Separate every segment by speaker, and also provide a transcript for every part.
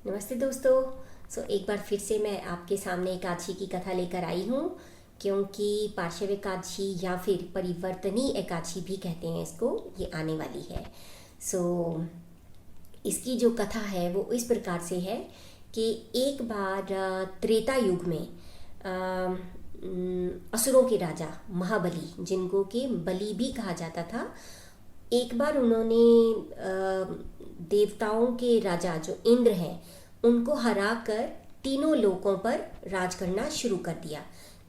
Speaker 1: नमस्ते दोस्तों। एक बार फिर से मैं आपके सामने एकादशी की कथा लेकर आई हूँ, क्योंकि पार्श्व एकादशी या फिर परिवर्तनी एकादशी भी कहते हैं इसको, ये आने वाली है। सो इसकी जो कथा है वो इस प्रकार से है कि एक बार त्रेता युग में असुरों के राजा महाबली, जिनको कि बलि भी कहा जाता था, एक बार उन्होंने देवताओं के राजा जो इंद्र हैं उनको हरा कर तीनों लोकों पर राज करना शुरू कर दिया।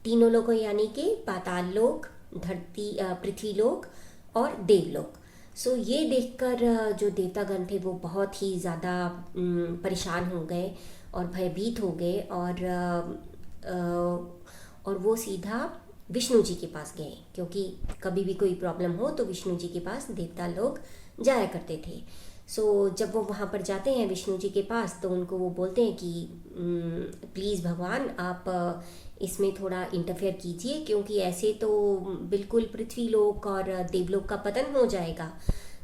Speaker 1: तीनों लोकों यानी कि पाताल लोक, धरती, पृथ्वी लोक और देवलोक। ये देखकर जो देवतागण थे वो बहुत ही ज़्यादा परेशान हो गए और भयभीत हो गए, और वो सीधा विष्णु जी के पास गए, क्योंकि कभी भी कोई प्रॉब्लम हो तो विष्णु जी के पास देवता लोग जाया करते थे। जब वो वहाँ पर जाते हैं विष्णु जी के पास, तो उनको वो बोलते हैं कि प्लीज़ भगवान, आप इसमें थोड़ा इंटरफेयर कीजिए, क्योंकि ऐसे तो बिल्कुल पृथ्वी लोक और देवलोक का पतन हो जाएगा।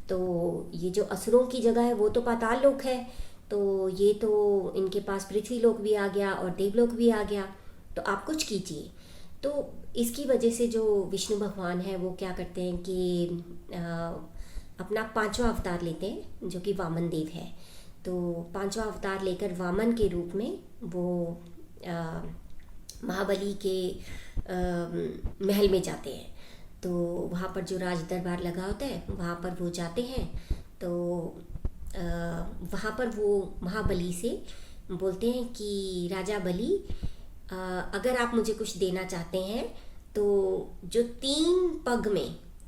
Speaker 1: तो ये जो असुरों की जगह है वो तो पाताल लोक है, तो ये तो इनके पास पृथ्वी लोक भी आ गया और देवलोक भी आ गया, तो आप कुछ कीजिए। तो इसकी वजह से जो विष्णु भगवान है वो क्या करते हैं कि अपना पांचवा अवतार लेते हैं, जो कि वामन देव है। तो पांचवा अवतार लेकर वामन के रूप में वो महाबली के महल में जाते हैं। तो वहाँ पर जो राज दरबार लगा होता है वहाँ पर वो जाते हैं। तो वहाँ पर वो महाबली से बोलते हैं कि राजा बलि, अगर आप मुझे कुछ देना चाहते हैं तो जो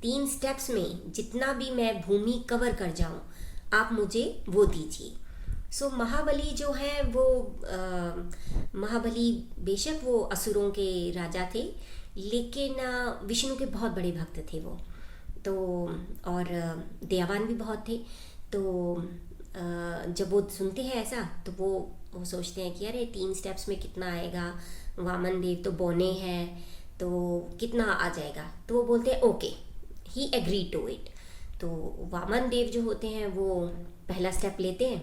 Speaker 1: 3 स्टेप्स में जितना भी मैं भूमि कवर कर जाऊं, आप मुझे वो दीजिए। महाबली जो है वो महाबली बेशक वो असुरों के राजा थे, लेकिन विष्णु के बहुत बड़े भक्त थे वो, तो और दयावान भी बहुत थे। तो जब वो सुनते हैं ऐसा तो वो सोचते हैं कि अरे 3 स्टेप्स में कितना आएगा, वामन देव तो बौने हैं, तो कितना आ जाएगा। तो वो बोलते हैं okay, he agree to it. तो वामन देव जो होते हैं वो पहला स्टेप लेते हैं।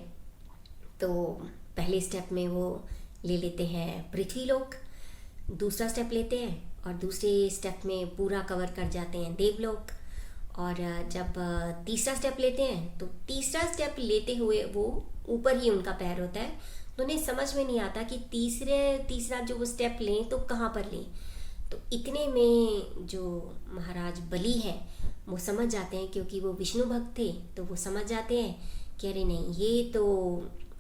Speaker 1: तो पहले स्टेप में वो ले लेते हैं पृथ्वी लोक, दूसरा स्टेप लेते हैं और दूसरे स्टेप में पूरा कवर कर जाते हैं देवलोक। और जब तीसरा स्टेप लेते हैं तो तीसरा स्टेप लेते हुए वो ऊपर ही उनका पैर होता है, तो उन्हें समझ में नहीं आता कि तीसरा जो वो स्टेप लें तो कहाँ पर लें। तो इतने में जो महाराज बलि हैं वो समझ जाते हैं, क्योंकि वो विष्णु भक्त थे, तो वो समझ जाते हैं कि अरे नहीं, ये तो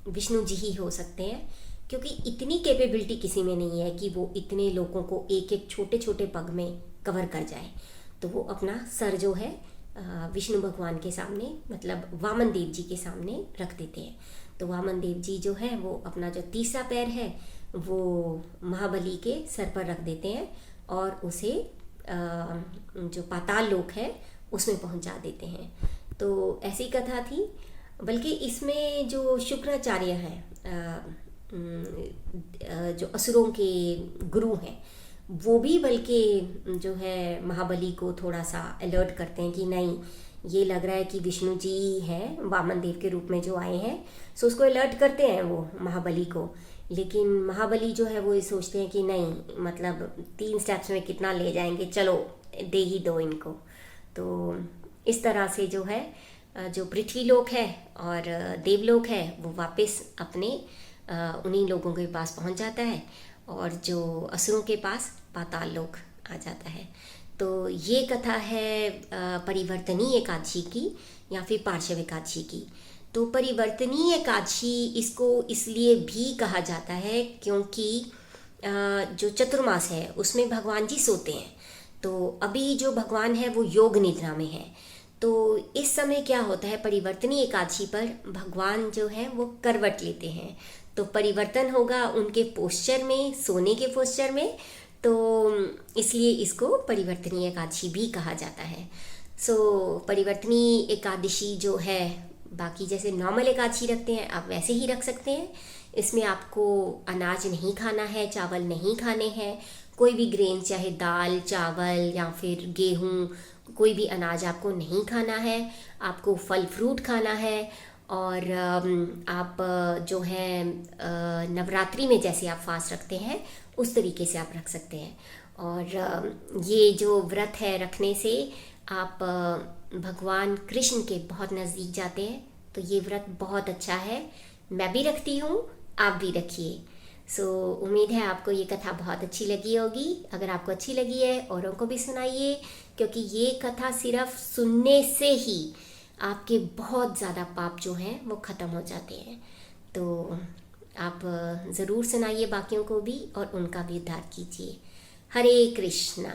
Speaker 1: विष्णु जी ही हो सकते हैं, क्योंकि इतनी कैपेबिलिटी किसी में नहीं है कि वो इतने लोगों को एक एक छोटे छोटे पग में कवर कर जाए। तो वो अपना सर जो है विष्णु भगवान के सामने, मतलब वामन देव जी के सामने रख देते हैं। तो वामन देव जी जो है वो अपना जो तीसरा पैर है वो महाबली के सर पर रख देते हैं और उसे जो पाताल लोक है उसमें पहुंचा देते हैं। तो ऐसी कथा थी। बल्कि इसमें जो शुक्राचार्य हैं, जो असुरों के गुरु हैं, वो भी बल्कि जो है महाबली को थोड़ा सा अलर्ट करते हैं कि नहीं, ये लग रहा है कि विष्णु जी हैं वामन देव के रूप में जो आए हैं। उसको अलर्ट करते हैं वो महाबली को। लेकिन महाबली जो है वो ये सोचते हैं कि नहीं, मतलब 3 स्टेप्स में कितना ले जाएंगे, चलो दे ही दो इनको। तो इस तरह से जो है जो पृथ्वी लोक है और देवलोक है वो वापस अपने उन्हीं लोगों के पास पहुंच जाता है, और जो असुरों के पास पाताल लोक आ जाता है। तो ये कथा है परिवर्तनीय एकादशी की या फिर पार्श्व एकादशी की। तो परिवर्तनीय एकादशी इसको इसलिए भी कहा जाता है क्योंकि जो चतुर्मास है उसमें भगवान जी सोते हैं। तो अभी जो भगवान है वो योग निद्रा में है। तो इस समय क्या होता है, परिवर्तनीय एकादशी पर भगवान जो है वो करवट लेते हैं, तो परिवर्तन होगा उनके पोस्चर में, सोने के पोस्चर में। तो इसलिए इसको परिवर्तनीय एकादशी भी कहा जाता है। परिवर्तनीय एकादशी जो है, बाकी जैसे नॉर्मल एकादशी रखते हैं आप वैसे ही रख सकते हैं। इसमें आपको अनाज नहीं खाना है, चावल नहीं खाने हैं, कोई भी ग्रेन, चाहे दाल, चावल या फिर गेहूँ, कोई भी अनाज आपको नहीं खाना है। आपको फल फ्रूट खाना है और आप जो है नवरात्रि में जैसे आप फास्ट रखते हैं उस तरीके से आप रख सकते हैं। और ये जो व्रत है रखने से आप भगवान कृष्ण के बहुत नज़दीक जाते हैं। तो ये व्रत बहुत अच्छा है, मैं भी रखती हूँ, आप भी रखिए। सो उम्मीद है आपको ये कथा बहुत अच्छी लगी होगी। अगर आपको अच्छी लगी है औरों को भी सुनाइए, क्योंकि ये कथा सिर्फ सुनने से ही आपके बहुत ज़्यादा पाप जो हैं वो ख़त्म हो जाते हैं। तो आप ज़रूर सुनाइए बाकियों को भी और उनका भी उद्धार कीजिए। हरे कृष्णा।